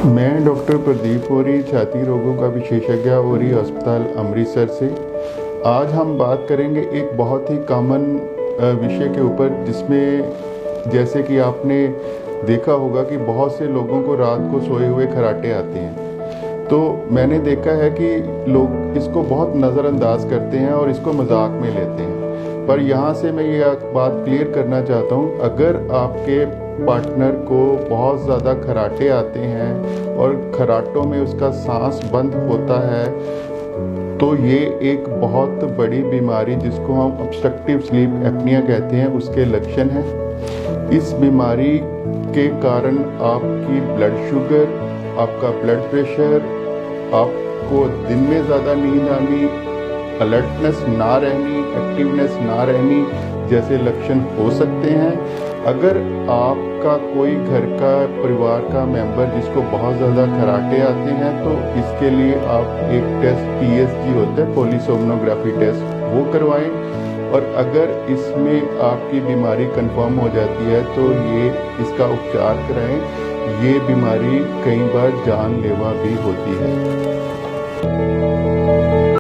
मैं डॉक्टर प्रदीप ओरी, छाती रोगों का विशेषज्ञ, ओरी अस्पताल अमृतसर से। आज हम बात करेंगे एक बहुत ही कॉमन विषय के ऊपर, जिसमें जैसे कि आपने देखा होगा कि बहुत से लोगों को रात को सोए हुए खर्राटे आते हैं। तो मैंने देखा है कि लोग इसको बहुत नज़रअंदाज करते हैं और इसको मजाक में लेते हैं। पर यहाँ से मैं ये बात क्लियर करना चाहता हूँ, अगर आपके पार्टनर को बहुत ज़्यादा खर्राटे आते हैं और खर्राटों में उसका सांस बंद होता है, तो ये एक बहुत बड़ी बीमारी, जिसको हम ऑब्स्ट्रक्टिव स्लीप एपनिया कहते हैं, उसके लक्षण हैं। इस बीमारी के कारण आपकी ब्लड शुगर, आपका ब्लड प्रेशर, आपको दिन में ज़्यादा नींद आनी, अलर्टनेस ना रहनी, एक्टिवनेस ना रहनी जैसे लक्षण हो सकते हैं। अगर आपका कोई घर का परिवार का मेंबर जिसको बहुत ज़्यादा खर्राटे आते हैं, तो इसके लिए आप एक टेस्ट PSG होता है, पॉलीसोमनोग्राफी टेस्ट, वो करवाएं। और अगर इसमें आपकी बीमारी कंफर्म हो जाती है तो ये इसका उपचार कराएं। ये बीमारी कई बार जानलेवा भी होती है।